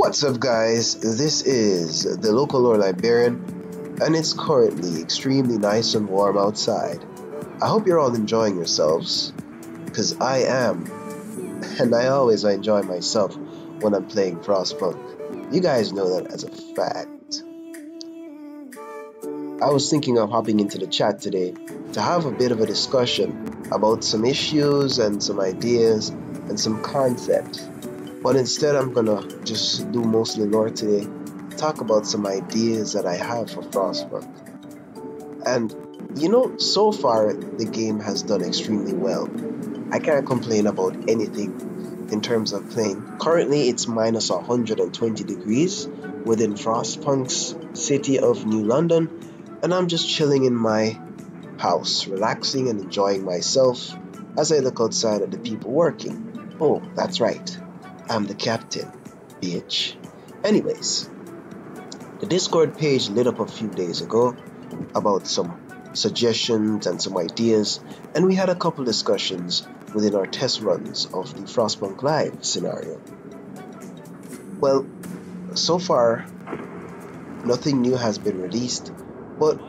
What's up, guys? This is the local lore librarian, and it's currently extremely nice and warm outside. I hope you're all enjoying yourselves, because I am, and I always enjoy myself when I'm playing Frostpunk. You guys know that as a fact. I was thinking of hopping into the chat today to have a bit of a discussion about some issues and some ideas and some concepts. But instead, I'm gonna just do mostly lore today, talk about some ideas that I have for Frostpunk. And so far the game has done extremely well. I can't complain about anything in terms of playing. Currently, it's minus 120 degrees within Frostpunk's city of New London, and I'm just chilling in my house, relaxing and enjoying myself as I look outside at the people working. Oh, that's right. I'm the captain, bitch. Anyways, the Discord page lit up a few days ago about some suggestions and some ideas, and we had a couple discussions within our test runs of the Frostpunk Live scenario. Well, so far, nothing new has been released, but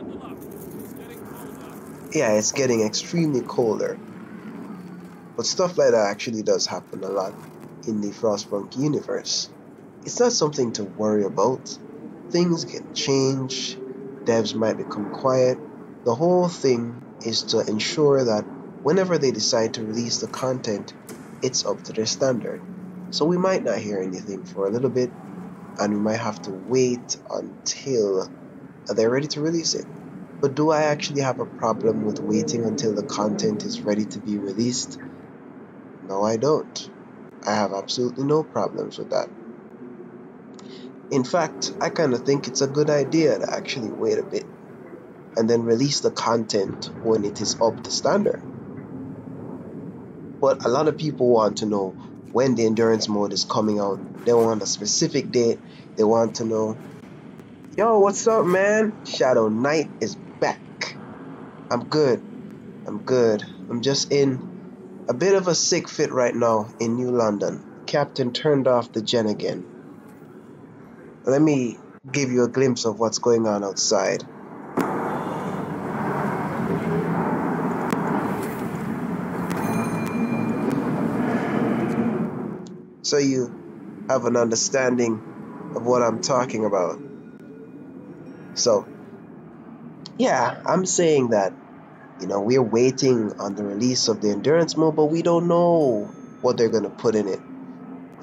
yeah, it's getting extremely colder. But stuff like that actually does happen a lot in the Frostpunk universe. It's not something to worry about. Things can change, devs might become quiet. The whole thing is to ensure that whenever they decide to release the content, it's up to their standard. So we might not hear anything for a little bit, and we might have to wait until they're ready to release it. But do I actually have a problem with waiting until the content is ready to be released? No, I don't. I have absolutely no problems with that. In fact, I kind of think it's a good idea to actually wait a bit and then release the content when it is up to standard. But a lot of people want to know when the endurance mode is coming out. They want a specific date. They want to know, yo, what's up, man? Shadow Knight is back. I'm good. I'm just in a bit of a sick fit right now in New London. Captain turned off the gen again. Let me give you a glimpse of what's going on outside. So you have an understanding of what I'm talking about. So, yeah, I'm saying that we're waiting on the release of the endurance mode, but we don't know what they're going to put in it.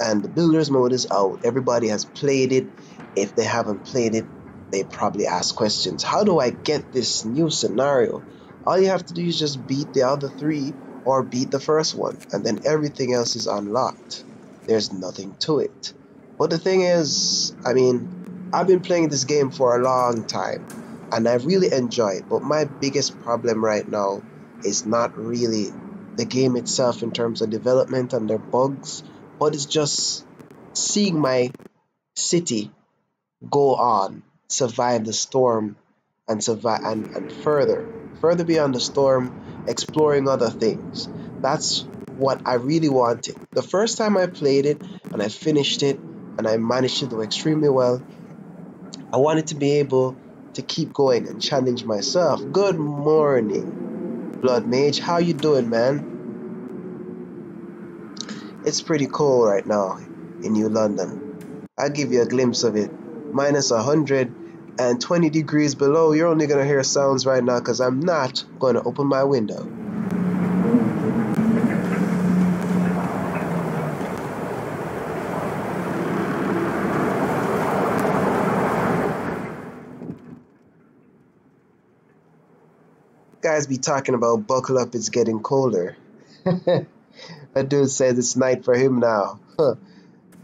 And the builders mode is out. Everybody has played it. If they haven't played it, they probably ask questions. How do I get this new scenario? All you have to do is just beat the other three or beat the first one, and then everything else is unlocked. There's nothing to it. But the thing is, I've been playing this game for a long time, and I really enjoy it. But my biggest problem right now is not really the game itself in terms of development and their bugs, but it's just seeing my city go on, survive the storm, and survive and further beyond the storm, exploring other things. That's what I really wanted. The first time I played it and I finished it and I managed to do extremely well, I wanted to be able to keep going and challenge myself. Good morning, Blood Mage. How you doing, man? It's pretty cold right now in New London. I'll give you a glimpse of it. Minus 120 degrees below. You're only going to hear sounds right now because I'm not going to open my window. Guys be talking about buckle up, it's getting colder. That dude says it's night for him now. Huh.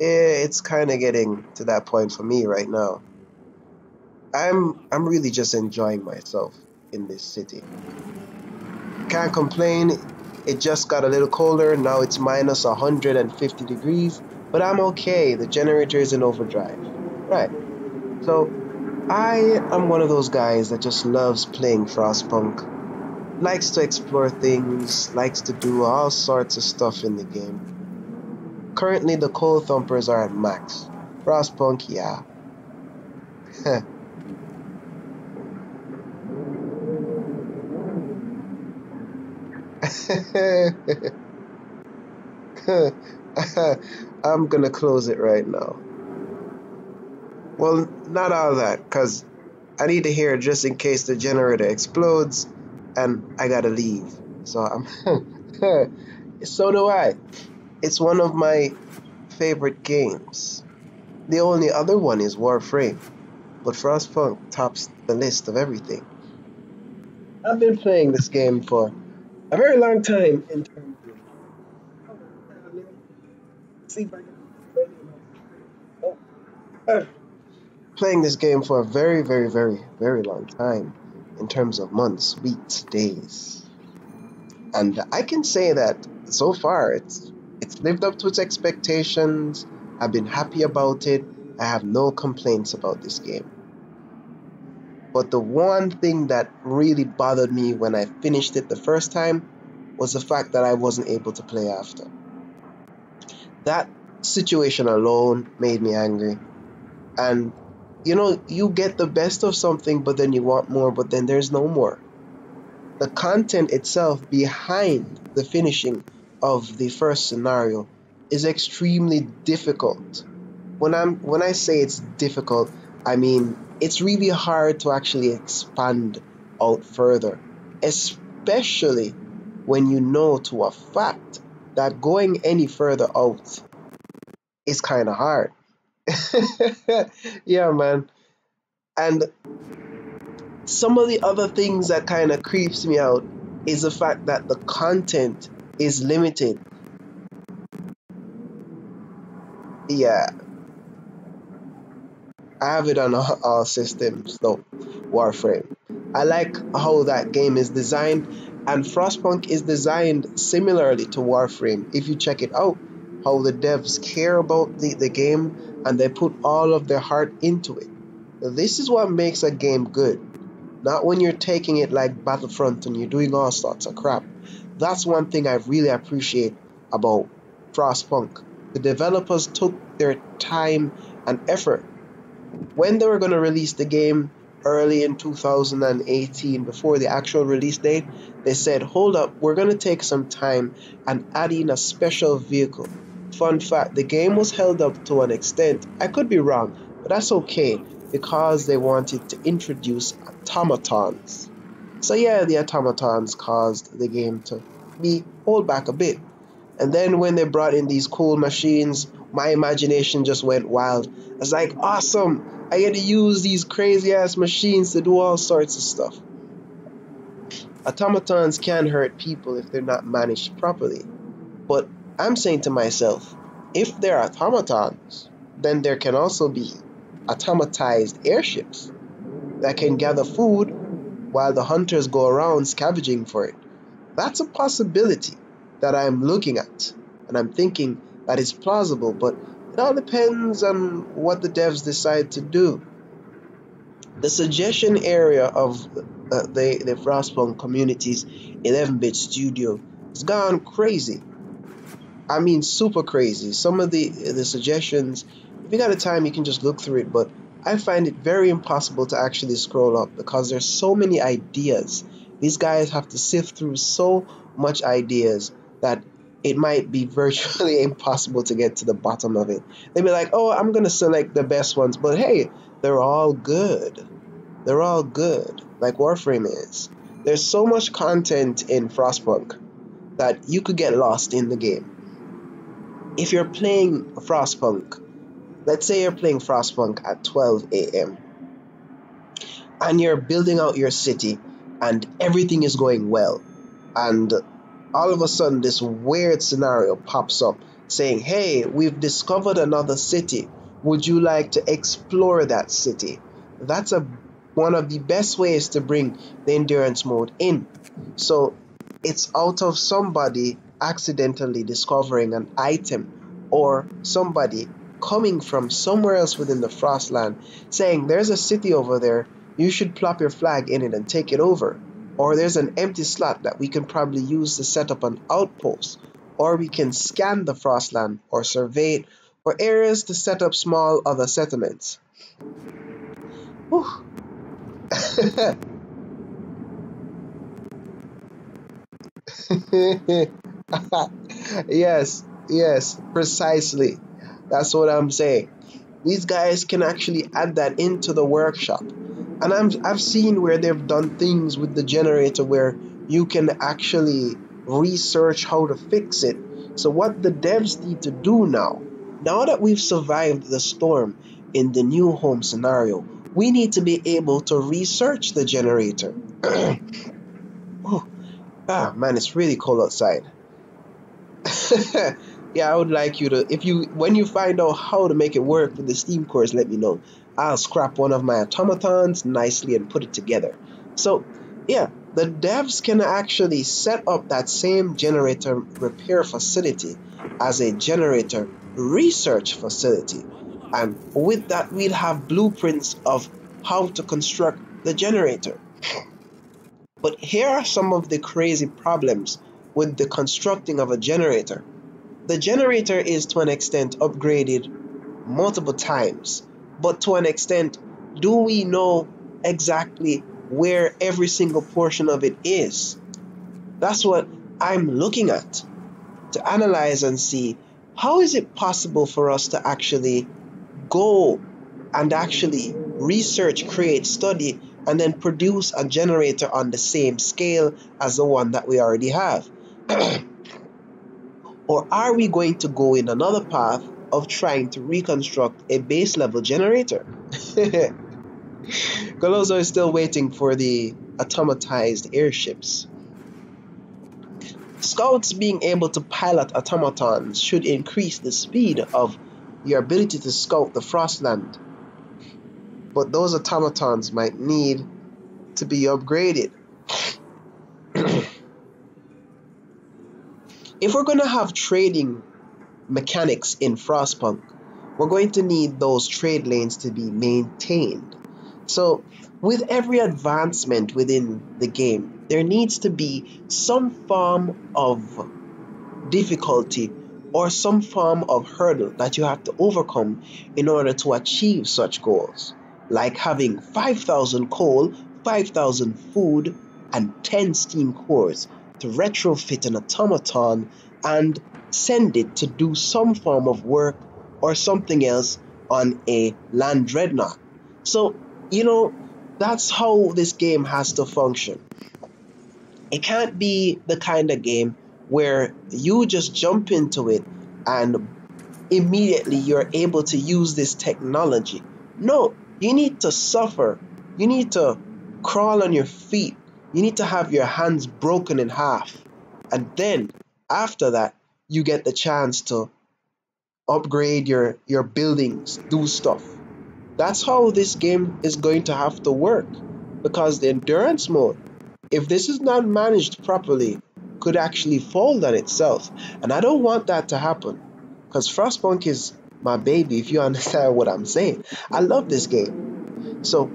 Yeah, it's kind of getting to that point for me right now. I'm really just enjoying myself in this city. Can't complain. It just got a little colder. Now it's minus 150 degrees, but I'm okay. The generator is in overdrive. Right. So I am one of those guys that just loves playing Frostpunk. Likes to explore things, likes to do all sorts of stuff in the game. Currently, the cold thumpers are at max. Frostpunk, yeah. I'm gonna close it right now. Well, not all that, because I need to hear it just in case the generator explodes and I gotta leave. So I'm so do I. It's one of my favorite games. The only other one is Warframe, but Frostpunk tops the list of everything. I've been playing this game for a very long time in terms of see if I can playing this game for a very, very, very, very long time in terms of months, weeks, days. And I can say that so far it's lived up to its expectations. I've been happy about it. I have no complaints about this game. But the one thing that really bothered me when I finished it the first time was the fact that I wasn't able to play after. That situation alone made me angry. And you know, you get the best of something, but then you want more, but then there's no more. The content itself behind the finishing of the first scenario is extremely difficult. When I say it's difficult, I mean it's really hard to actually expand out further, especially when you know to a fact that going any further out is kind of hard. Yeah, man. And some of the other things that kind of creeps me out is the fact that the content is limited. Yeah, I have it on all systems though, Warframe. I like how that game is designed, and Frostpunk is designed similarly to Warframe. If you check it out, how the devs care about the game and they put all of their heart into it. This is what makes a game good. Not when you're taking it like Battlefront and you're doing all sorts of crap. That's one thing I really appreciate about Frostpunk. The developers took their time and effort. When they were going to release the game early in 2018, before the actual release date, they said, hold up, we're going to take some time and add in a special vehicle. Fun fact, the game was held up to an extent. I could be wrong, but that's okay, because they wanted to introduce automatons. So yeah, the automatons caused the game to be hold back a bit. And then when they brought in these cool machines, my imagination just went wild. I was like, awesome! I get to use these crazy ass machines to do all sorts of stuff. Automatons can hurt people if they're not managed properly. But I'm saying to myself, if they're automatons, then there can also be automatized airships that can gather food while the hunters go around scavenging for it. That's a possibility that I'm looking at, and I'm thinking that is plausible, but it all depends on what the devs decide to do. The suggestion area of the Frostpunk community's 11-bit studio has gone crazy. I mean, super crazy. Some of the suggestions, if you got the time, you can just look through it, but I find it very impossible to actually scroll up because there's so many ideas. These guys have to sift through so much ideas that it might be virtually impossible to get to the bottom of it. They'd be like, oh, I'm going to select the best ones, but hey, they're all good. They're all good, like Warframe is. There's so much content in Frostpunk that you could get lost in the game. If you're playing Frostpunk, let's say you're playing Frostpunk at 12 a.m. and you're building out your city and everything is going well, and all of a sudden this weird scenario pops up saying, hey, we've discovered another city. Would you like to explore that city? That's one of the best ways to bring the endurance mode in. So it's out of somebody accidentally discovering an item or somebody coming from somewhere else within the Frostland saying, there's a city over there, you should plop your flag in it and take it over. Or there's an empty slot that we can probably use to set up an outpost. Or we can scan the Frostland or survey it or areas to set up small other settlements. Yes, yes, precisely. That's what I'm saying. These guys can actually add that into the workshop. And I've seen where they've done things with the generator where you can actually research how to fix it. So what the devs need to do now that we've survived the storm in the new home scenario, we need to be able to research the generator. Oh, man, it's really cold outside. Yeah, I would like you to, when you find out how to make it work with the steam cores, let me know. I'll scrap one of my automatons nicely and put it together. So, yeah, the devs can actually set up that same generator repair facility as a generator research facility. And with that, we'll have blueprints of how to construct the generator. But here are some of the crazy problems with the constructing of a generator. The generator is to an extent upgraded multiple times, but to an extent, do we know exactly where every single portion of it is? That's what I'm looking at to analyze and see how is it possible for us to actually go and actually research, create, study, and then produce a generator on the same scale as the one that we already have? Or are we going to go in another path of trying to reconstruct a base level generator? Coloso is still waiting for the automatized airships. Scouts being able to pilot automatons should increase the speed of your ability to scout the Frostland. But those automatons might need to be upgraded. If we're going to have trading mechanics in Frostpunk, we're going to need those trade lanes to be maintained. So with every advancement within the game, there needs to be some form of difficulty or some form of hurdle that you have to overcome in order to achieve such goals, like having 5,000 coal, 5,000 food, and 10 steam cores to retrofit an automaton and send it to do some form of work or something else on a land dreadnought. So, that's how this game has to function. It can't be the kind of game where you just jump into it and immediately you're able to use this technology. No, you need to suffer. You need to crawl on your feet. You need to have your hands broken in half. And then after that, you get the chance to upgrade your buildings, do stuff. That's how this game is going to have to work, because the endurance mode, if this is not managed properly, could actually fold on itself. And I don't want that to happen, because Frostpunk is my baby, if you understand what I'm saying. I love this game. So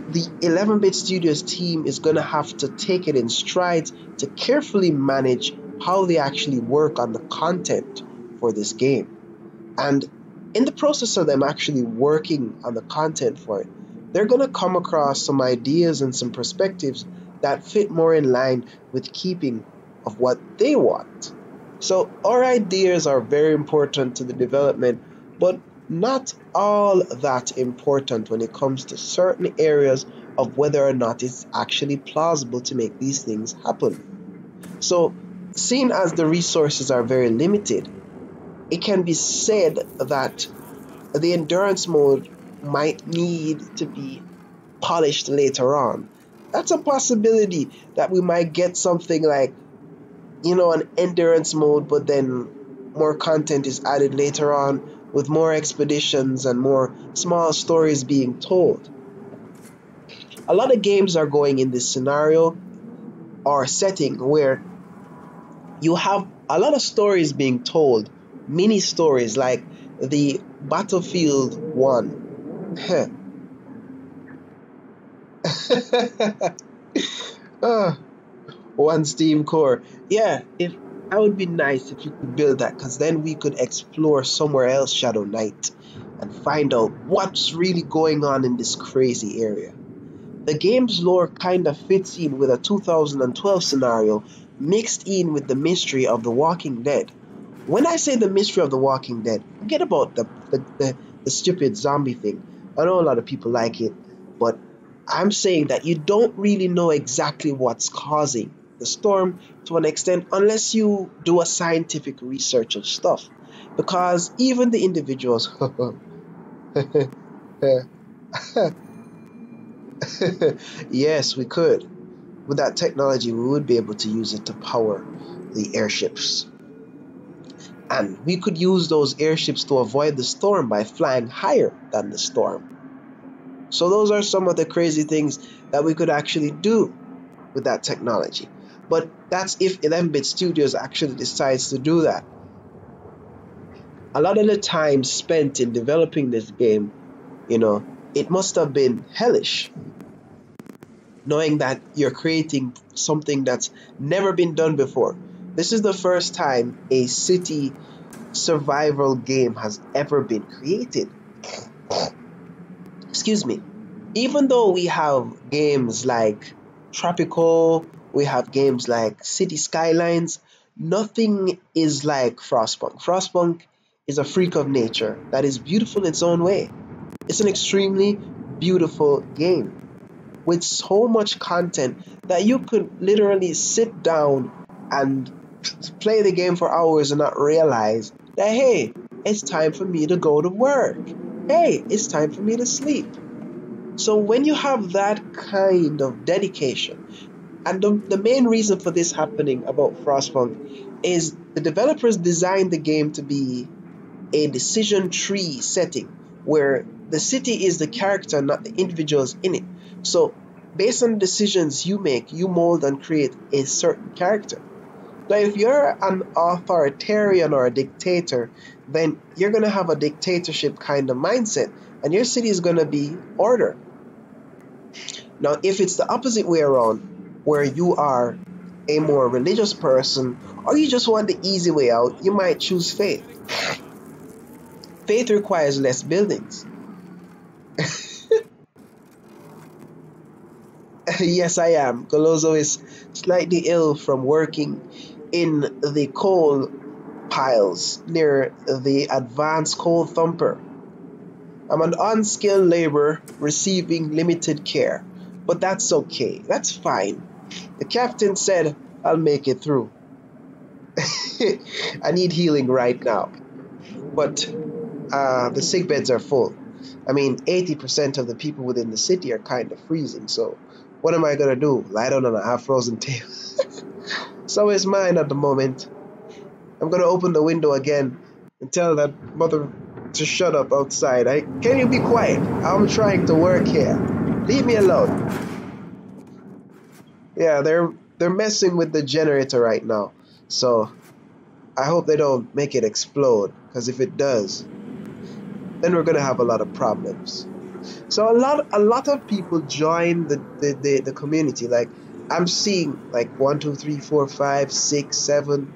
the 11-Bit Studios team is going to have to take it in strides to carefully manage how they actually work on the content for this game. And in the process of them actually working on the content for it, they're going to come across some ideas and some perspectives that fit more in line with keeping of what they want. So our ideas are very important to the development, but not all that important when it comes to certain areas of whether or not it's actually plausible to make these things happen. So, seeing as the resources are very limited, it can be said that the endurance mode might need to be polished later on. That's a possibility that we might get something like, an endurance mode, but then more content is added later on with more expeditions and more small stories being told. A lot of games are going in this scenario or setting where you have a lot of stories being told, mini stories like the Battlefield 1. One steam core. Yeah, if That would be nice if you could build that, because then we could explore somewhere else, Shadow Knight, and find out what's really going on in this crazy area. The game's lore kinda fits in with a 2012 scenario mixed in with the mystery of The Walking Dead. When I say the mystery of The Walking Dead, forget about the stupid zombie thing. I know a lot of people like it, but I'm saying that you don't really know exactly what's causing the storm to an extent unless you do a scientific research of stuff. Because even the individuals yes, we could. With that technology, we would be able to use it to power the airships. And we could use those airships to avoid the storm by flying higher than the storm. So those are some of the crazy things that we could actually do with that technology. But that's if 11-bit Studios actually decides to do that. A lot of the time spent in developing this game, it must have been hellish, knowing that you're creating something that's never been done before. This is the first time a city survival game has ever been created. Excuse me. Even though we have games like Tropico, we have games like City Skylines, nothing is like Frostpunk. Frostpunk is a freak of nature that is beautiful in its own way. It's an extremely beautiful game with so much content that you could literally sit down and play the game for hours and not realize that, hey, it's time for me to go to work. Hey, it's time for me to sleep. So when you have that kind of dedication, and the main reason for this happening about Frostpunk is the developers designed the game to be a decision tree setting where the city is the character, not the individuals in it. So based on the decisions you make, you mold and create a certain character. Now, if you're an authoritarian or a dictator, then you're going to have a dictatorship kind of mindset, and your city is going to be order. Now, if it's the opposite way around, where you are a more religious person, or you just want the easy way out, you might choose faith. Faith requires less buildings. Yes, I am. Golozo is slightly ill from working in the coal piles near the advanced coal thumper. I'm an unskilled laborer receiving limited care, but that's okay. That's fine. The captain said I'll make it through. I need healing right now, but the sick beds are full. I mean, 80% of the people within the city are kind of freezing, so what am I going to do? Lie down on a half-frozen table? So is mine at the moment. I'm going to open the window again and tell that mother to shut up outside. Can you be quiet? I'm trying to work here. Leave me alone. Yeah, they're messing with the generator right now. So I hope they don't make it explode, because if it does, then we're going to have a lot of problems. So a lot of people join the community. Like, I'm seeing like 1, 2, 3, 4, 5, 6, 7,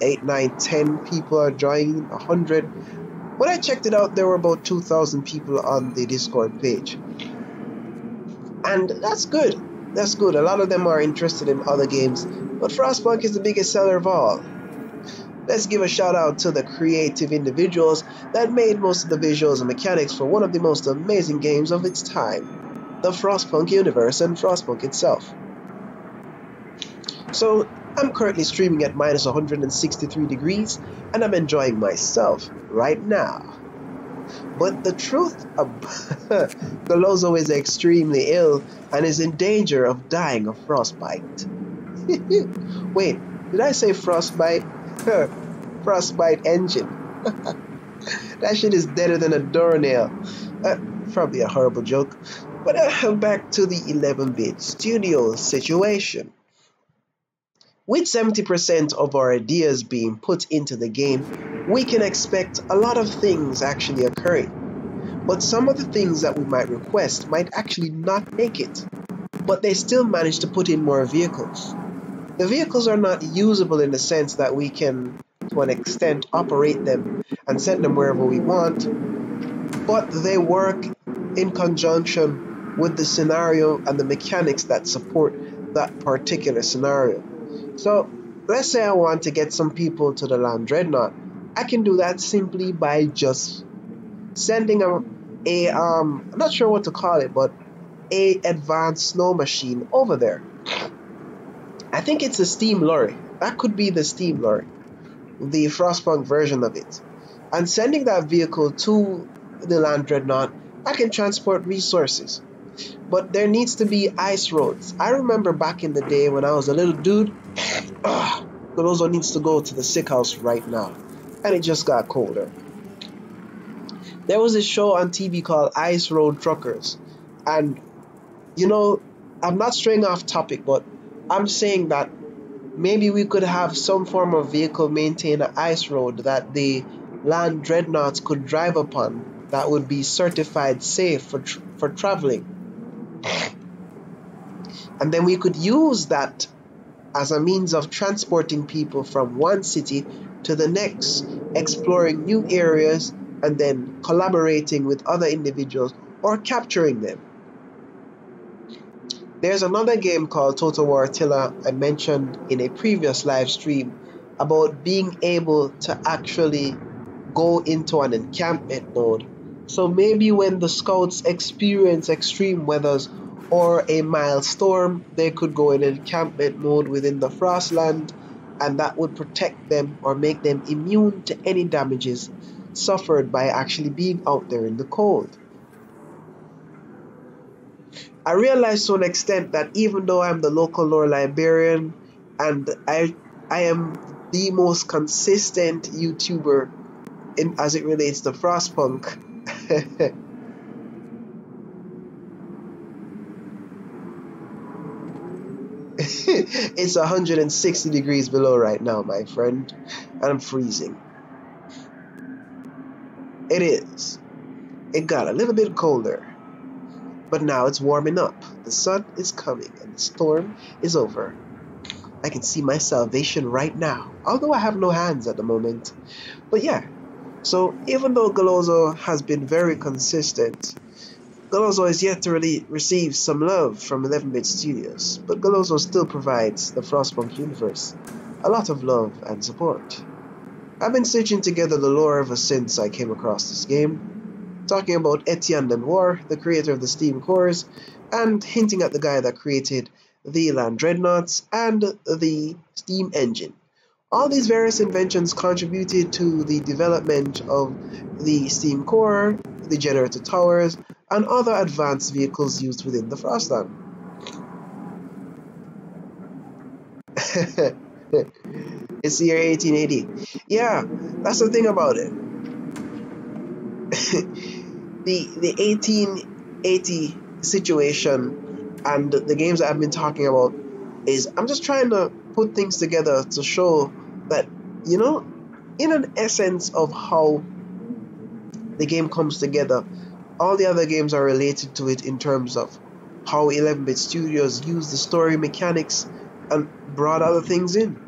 8, 9, 10 people are joining, 100. When I checked it out, there were about 2,000 people on the Discord page. And that's good. That's good. A lot of them are interested in other games, but Frostpunk is the biggest seller of all. Let's give a shout out to the creative individuals that made most of the visuals and mechanics for one of the most amazing games of its time, the Frostpunk universe and Frostpunk itself. So I'm currently streaming at minus 163 degrees, and I'm enjoying myself right now. But the truth, Golozo is extremely ill and is in danger of dying of frostbite. Wait, did I say frostbite? Frostbite engine. That shit is deader than a doornail. Probably a horrible joke. But back to the 11-bit studio situation. With 70% of our ideas being put into the game, we can expect a lot of things actually occurring. But some of the things that we might request might actually not make it. But they still manage to put in more vehicles. The vehicles are not usable in the sense that we can, to an extent, operate them and send them wherever we want, but they work in conjunction with the scenario and the mechanics that support that particular scenario. So let's say I want to get some people to the Land Dreadnought. I can do that simply by just sending I'm not sure what to call it, but a advanced snow machine over there. I think it's a steam lorry. That could be the steam lorry, the Frostpunk version of it. And sending that vehicle to the Land Dreadnought, I can transport resources. But there needs to be ice roads. I remember back in the day when I was a little dude, Golozo needs to go to the sick house right now. And it just got colder. There was a show on TV called Ice Road Truckers. And, you know, I'm not straying off topic, but I'm saying that maybe we could have some form of vehicle maintain an ice road that the Land Dreadnoughts could drive upon that would be certified safe for traveling. And then we could use that as a means of transporting people from one city to the next, exploring new areas, and then collaborating with other individuals or capturing them. There's another game called Total War Attila I mentioned in a previous live stream about being able to actually go into an encampment mode. So maybe when the scouts experience extreme weathers or a mild storm, they could go in encampment mode within the Frostland, and that would protect them or make them immune to any damages suffered by actually being out there in the cold. I realized to an extent that even though I'm the local lore librarian and I am the most consistent YouTuber as it relates to Frostpunk, it's 160 degrees below right now, my friend, and I'm freezing. It is. It got a little bit colder, but now it's warming up. The sun is coming and the storm is over. I can see my salvation right now, although I have no hands at the moment. But yeah, so even though Golozo has been very consistent, Golozo is yet to really receive some love from 11-Bit Studios, but Golozo still provides the Frostpunk universe a lot of love and support. I've been stitching together the lore ever since I came across this game, talking about Etienne Lenoir, the creator of the Steam cores, and hinting at the guy that created the Land Dreadnoughts and the Steam engine. All these various inventions contributed to the development of the Steam core, the generator towers, and other advanced vehicles used within the Frostland. It's the year 1880. Yeah, that's the thing about it. the 1880 situation and the games that I've been talking about is I'm just trying to put things together to show that, you know, in an essence of how the game comes together, all the other games are related to it in terms of how 11-Bit Studios use the story mechanics and brought other things in.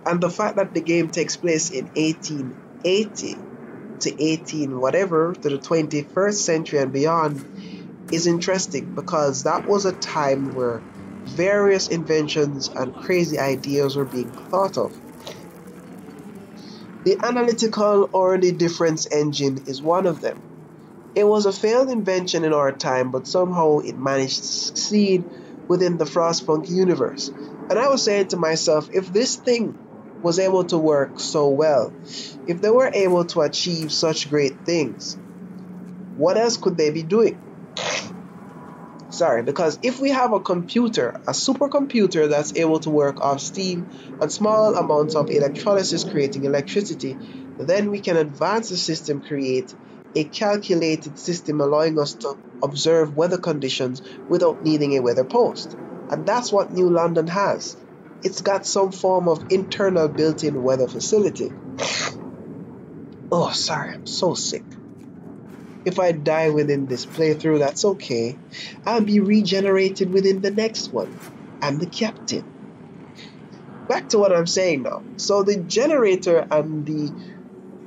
And the fact that the game takes place in 1880 to 18 whatever to the 21st century and beyond is interesting, because that was a time where various inventions and crazy ideas were being thought of. The analytical or the difference engine is one of them. It was a failed invention in our time, but somehow it managed to succeed within the Frostpunk universe. And I was saying to myself, if this thing was able to work so well, if they were able to achieve such great things, what else could they be doing? Because if we have a computer, a supercomputer that's able to work off steam and small amounts of electrolysis creating electricity, then we can advance the system, create a calculated system allowing us to observe weather conditions without needing a weather post. And that's what New London has. It's got some form of internal built-in weather facility. Oh, sorry, I'm so sick. If I die within this playthrough, that's okay. I'll be regenerated within the next one. I'm the captain. back to what I'm saying now. So the generator and the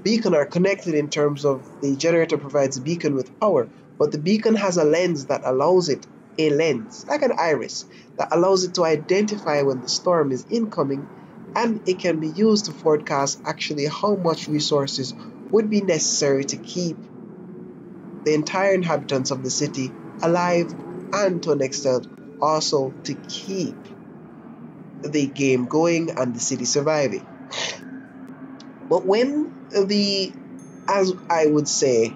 beacon are connected in terms of the generator provides the beacon with power, but the beacon has a lens that allows it, a lens, like an iris, that allows it to identify when the storm is incoming, and it can be used to forecast actually how much resources would be necessary to keep the entire inhabitants of the city alive, and to an extent also to keep the game going and the city surviving. But when as I would say,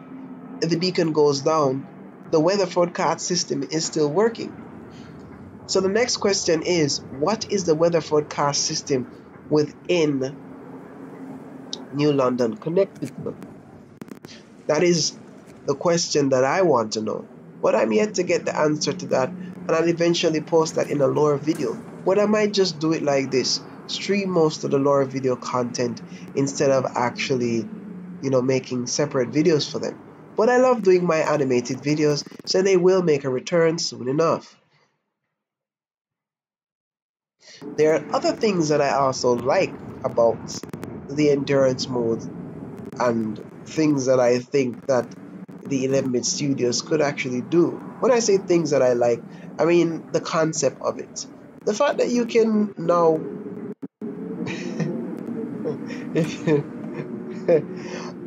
the beacon goes down, the weather forecast system is still working. So the next question is, what is the weather forecast system within New London, Connecticut? That is the question that I want to know. But I'm yet to get the answer to that, and I'll eventually post that in a lore video. But I might just do it like this, stream most of the lore video content instead of actually, making separate videos for them. But I love doing my animated videos, so they will make a return soon enough. There are other things that I also like about the endurance mode, and things that I think that the 11-bit studios could actually do. When I say things that I like, I mean the concept of it. The fact that you can now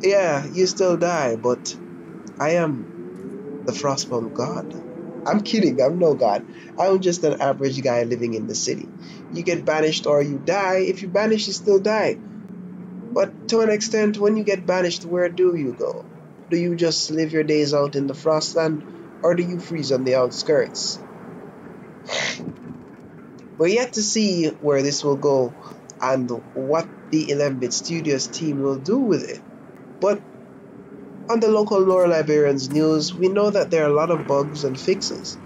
yeah, you still die, but I am the Frostpunk God. I'm kidding, I'm no god. I'm just an average guy living in the city. You get banished or you die. If you banish, you still die. But to an extent, when you get banished, where do you go? Do you just live your days out in the Frostland, or do you freeze on the outskirts? We're yet to see where this will go and what the 11-bit Studios team will do with it. But on the local lore librarians news, we know that there are a lot of bugs and fixes.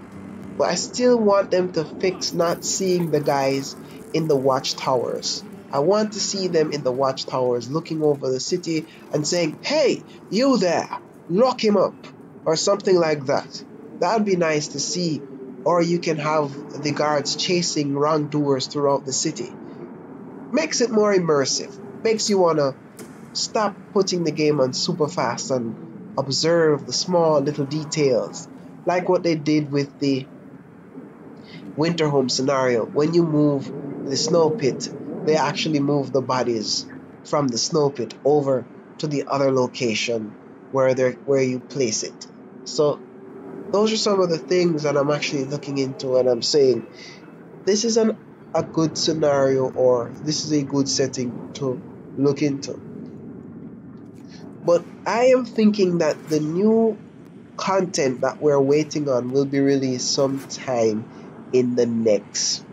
But I still want them to fix not seeing the guys in the watchtowers. I want to see them in the watchtowers looking over the city and saying, "Hey, you there, lock him up," or something like that. That would be nice to see. Or you can have the guards chasing wrongdoers throughout the city. Makes it more immersive. Makes you want to stop putting the game on super fast and observe the small little details. Like what they did with the Winterhome scenario. When you move the snow pit, they actually move the bodies from the snow pit over to the other location where you place it. So those are some of the things that I'm actually looking into, and I'm saying this is a good scenario, or this is a good setting to look into. But I am thinking that the new content that we're waiting on will be released sometime in the next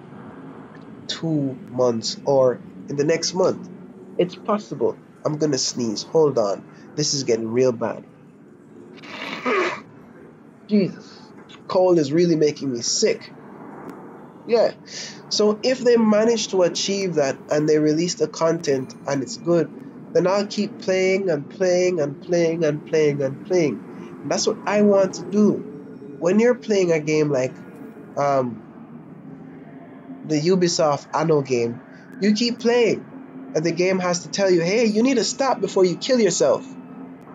2 months or in the next month. It's possible. I'm gonna sneeze. Hold on. This is getting real bad. Jesus. Cold is really making me sick. Yeah. So if they manage to achieve that and they release the content and it's good, then I'll keep playing and playing and playing and playing and playing. And that's what I want to do. When you're playing a game like the Ubisoft Anno game, you keep playing, and the game has to tell you, hey, you need to stop before you kill yourself.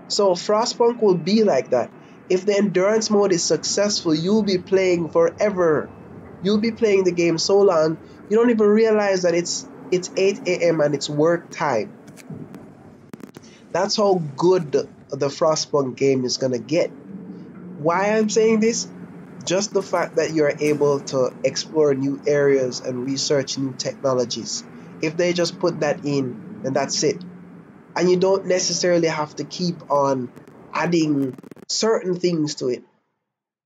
So Frostpunk will be like that. If the endurance mode is successful, you'll be playing forever. You'll be playing the game so long, you don't even realize that it's 8 a.m. and it's work time. That's how good the Frostpunk game is gonna get. Why I'm saying this? Just the fact that you're able to explore new areas and research new technologies. If they just put that in, then that's it. And you don't necessarily have to keep on adding certain things to it.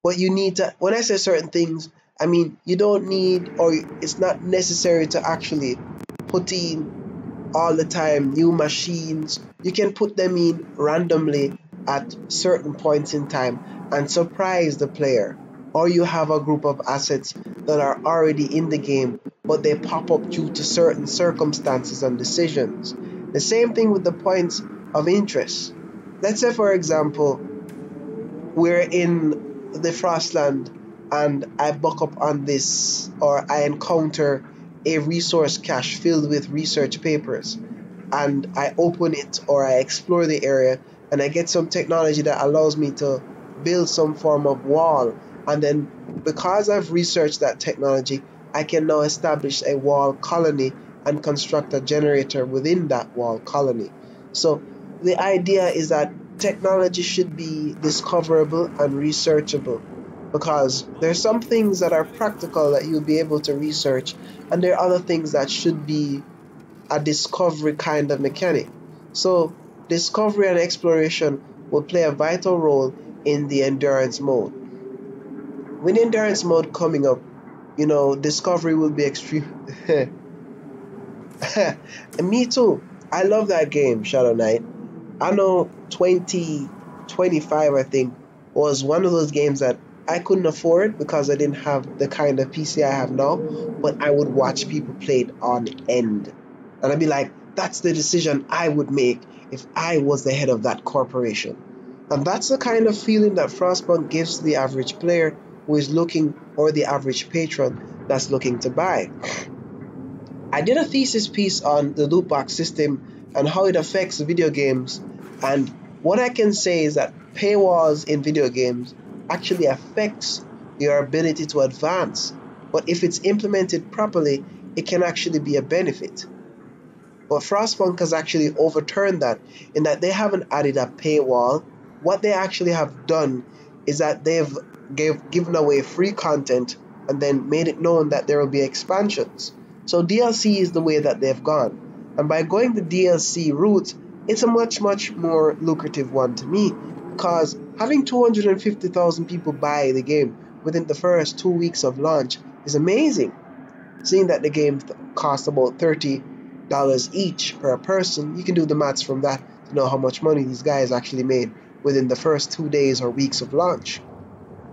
But you need to, when I say certain things, I mean you don't need, or it's not necessary to actually put in all the time new machines. You can put them in randomly at certain points in time and surprise the player. Or you have a group of assets that are already in the game, but they pop up due to certain circumstances and decisions. The same thing with the points of interest. Let's say, for example, we're in the Frostland and I buck up on this, or I encounter a resource cache filled with research papers, and I open it or I explore the area and I get some technology that allows me to build some form of wall, and then because I've researched that technology, I can now establish a wall colony and construct a generator within that wall colony. So the idea is that technology should be discoverable and researchable, because there's some things that are practical that you'll be able to research, and there are other things that should be a discovery kind of mechanic. So discovery and exploration will play a vital role in the endurance mode. With endurance mode coming up, discovery will be extreme. Me too. I love that game, Shadow Knight. I know 2025, I think, was one of those games that I couldn't afford because I didn't have the kind of PC I have now, but I would watch people play it on end. And I'd be like, that's the decision I would make if I was the head of that corporation. And that's the kind of feeling that Frostpunk gives to the average player who is looking, or the average patron that's looking to buy. I did a thesis piece on the loot box system and how it affects video games, and what I can say is that paywalls in video games actually affects your ability to advance, but if it's implemented properly, it can actually be a benefit. But Frostpunk has actually overturned that, in that they haven't added a paywall. What they actually have done is that they've given away free content and then made it known that there will be expansions. So DLC is the way that they've gone. And by going the DLC route, it's a much, much more lucrative one to me, because having 250,000 people buy the game within the first 2 weeks of launch is amazing. Seeing that the game costs about $30 each per person, you can do the maths from that to know how much money these guys actually made within the first 2 days or weeks of launch.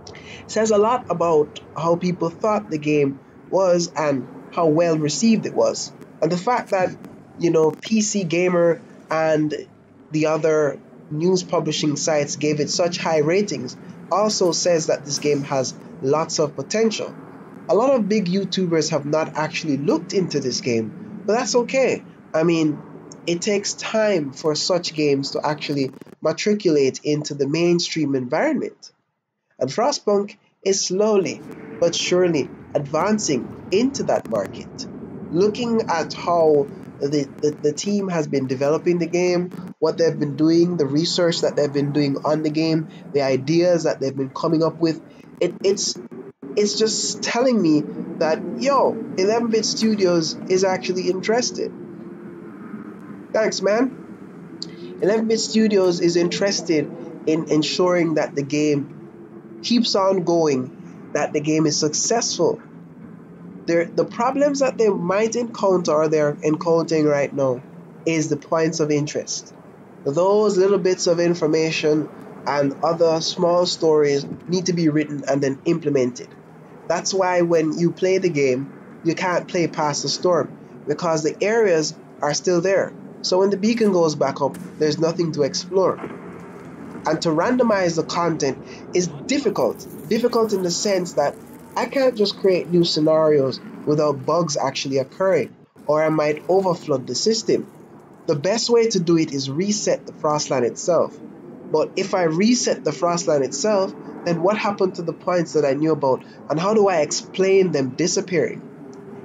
It says a lot about how people thought the game was and how well received it was. And the fact that, PC Gamer and the other news publishing sites gave it such high ratings also says that this game has lots of potential. A lot of big YouTubers have not actually looked into this game, but that's okay. I mean, it takes time for such games to actually matriculate into the mainstream environment. And Frostpunk is slowly but surely advancing into that market. Looking at how the team has been developing the game, what they've been doing, the research that they've been doing on the game, the ideas that they've been coming up with, it's just telling me that, 11-Bit Studios is actually interested. Thanks, man. 11-Bit Studios is interested in ensuring that the game keeps on going, that the game is successful. The problems that they might encounter, or they're encountering right now, is the points of interest. Those little bits of information and other small stories need to be written and then implemented. That's why when you play the game, you can't play past the storm, because the areas are still there. So when the beacon goes back up, there's nothing to explore. And to randomize the content is difficult in the sense that I can't just create new scenarios without bugs actually occurring, or I might overflood the system. The best way to do it is reset the Frostland itself. But if I reset the Frostland itself, then what happened to the points that I knew about, and how do I explain them disappearing?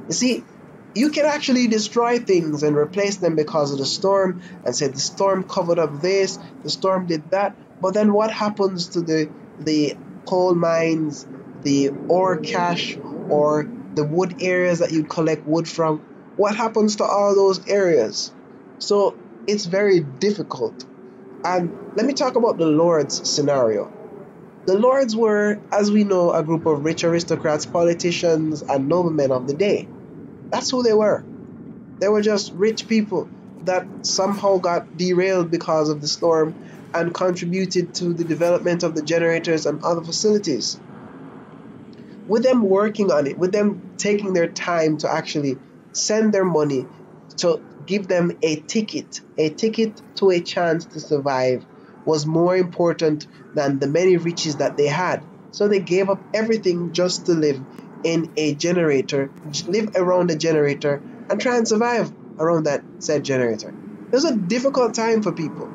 You see, you can actually destroy things and replace them because of the storm, and say the storm covered up this, the storm did that, but then what happens to the coal mines, the ore cache, or the wood areas that you collect wood from? What happens to all those areas? So it's very difficult. And let me talk about the Lords scenario. The Lords were, as we know, a group of rich aristocrats, politicians, and noblemen of the day. That's who they were. They were just rich people that somehow got derailed because of the storm and contributed to the development of the generators and other facilities. With them working on it, with them taking their time to actually send their money to give them a ticket to a chance to survive, was more important than the many riches that they had. So they gave up everything just to live in a generator, live around a generator, and try and survive around that said generator. It was a difficult time for people.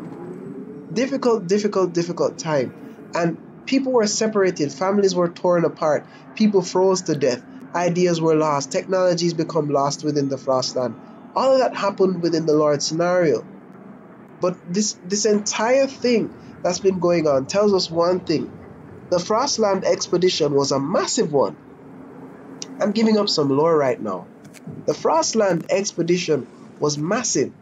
Difficult time. And people were separated, families were torn apart, people froze to death, ideas were lost, technologies become lost within the Frostland. All of that happened within the Lord scenario. But this entire thing that's been going on tells us one thing. The Frostland expedition was a massive one. I'm giving up some lore right now. The Frostland expedition was massive.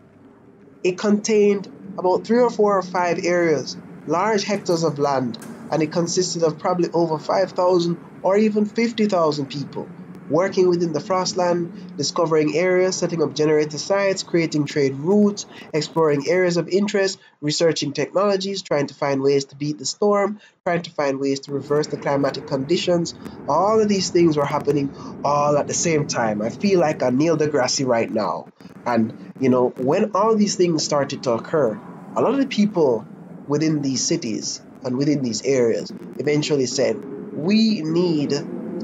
It contained about 3 or 4 or 5 areas, large hectares of land, and it consisted of probably over 5,000 or even 50,000 people working within the Frostland, discovering areas, setting up generator sites, creating trade routes, exploring areas of interest, researching technologies, trying to find ways to beat the storm, trying to find ways to reverse the climatic conditions. All of these things were happening all at the same time. I feel like a Neil deGrasse right now. And, when all these things started to occur, a lot of the people within these cities and within these areas eventually said, we need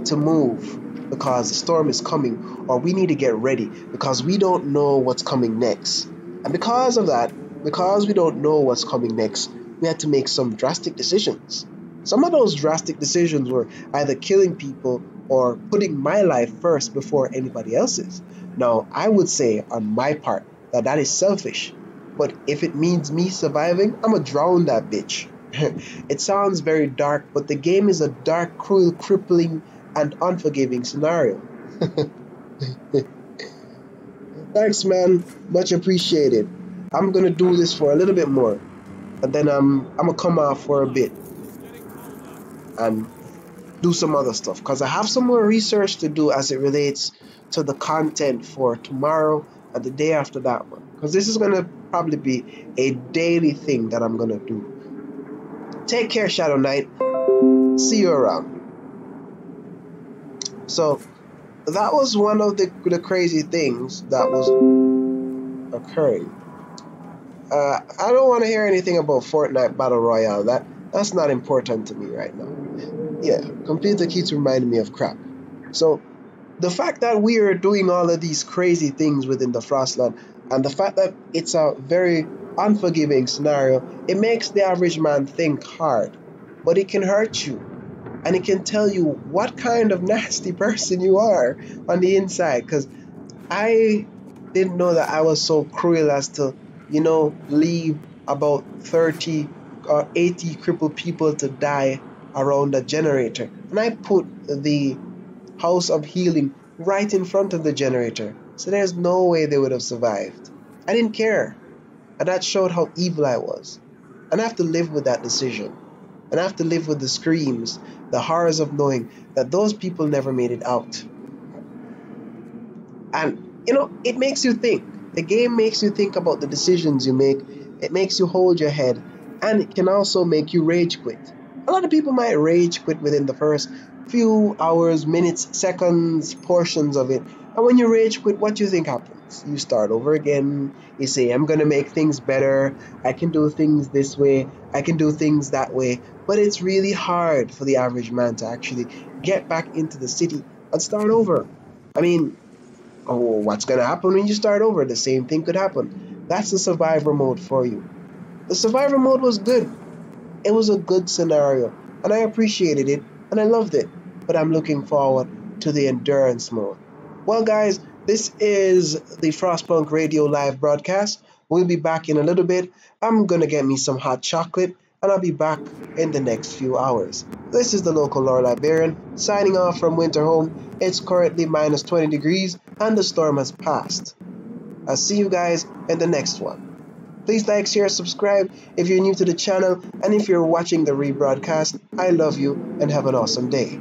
to move because the storm is coming, or we need to get ready because we don't know what's coming next. And because of that, because we don't know what's coming next, we had to make some drastic decisions. Some of those drastic decisions were either killing people or putting my life first before anybody else's. Now, I would say on my part that is selfish, but if it means me surviving, I'm gonna drown that bitch. It sounds very dark, but the game is a dark, cruel, crippling, and unforgiving scenario. Thanks, man. Much appreciated. I'm gonna do this for a little bit more, and then I'm gonna come off for a bit and do some other stuff, because I have some more research to do as it relates to the content for tomorrow and the day after that one, because this is gonna probably be a daily thing that I'm gonna do. Take care, Shadow Knight. See you around. So that was one of the crazy things that was occurring. I don't want to hear anything about Fortnite Battle Royale. That's not important to me right now. Yeah, computer keeps reminding me of crap. So the fact that we are doing all of these crazy things within the Frostland, and the fact that it's a very unforgiving scenario, it makes the average man think hard. But it can hurt you. And it can tell you what kind of nasty person you are on the inside. Because I didn't know that I was so cruel as to, leave about 30 or 80 crippled people to die around a generator. And I put the House of Healing right in front of the generator. So there's no way they would have survived. I didn't care. And that showed how evil I was. And I have to live with that decision. And I have to live with the screams, the horrors of knowing that those people never made it out. And, it makes you think. The game makes you think about the decisions you make. It makes you hold your head. And it can also make you rage quit. A lot of people might rage quit within the first few hours, minutes, seconds, portions of it. And when you rage quit, what do you think happens? You start over again. You say, I'm going to make things better. I can do things this way. I can do things that way. But it's really hard for the average man to actually get back into the city and start over. I mean, what's going to happen when you start over? The same thing could happen. That's the survivor mode for you. The survivor mode was good. It was a good scenario. And I appreciated it. And I loved it. But I'm looking forward to the endurance mode. Well, guys, this is the Frostpunk Radio live broadcast. We'll be back in a little bit. I'm going to get me some hot chocolate, and I'll be back in the next few hours. This is the local lore librarian, signing off from Winterhome. It's currently minus 20 degrees, and the storm has passed. I'll see you guys in the next one. Please like, share, subscribe if you're new to the channel, and if you're watching the rebroadcast, I love you and have an awesome day.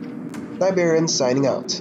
Librarian signing out.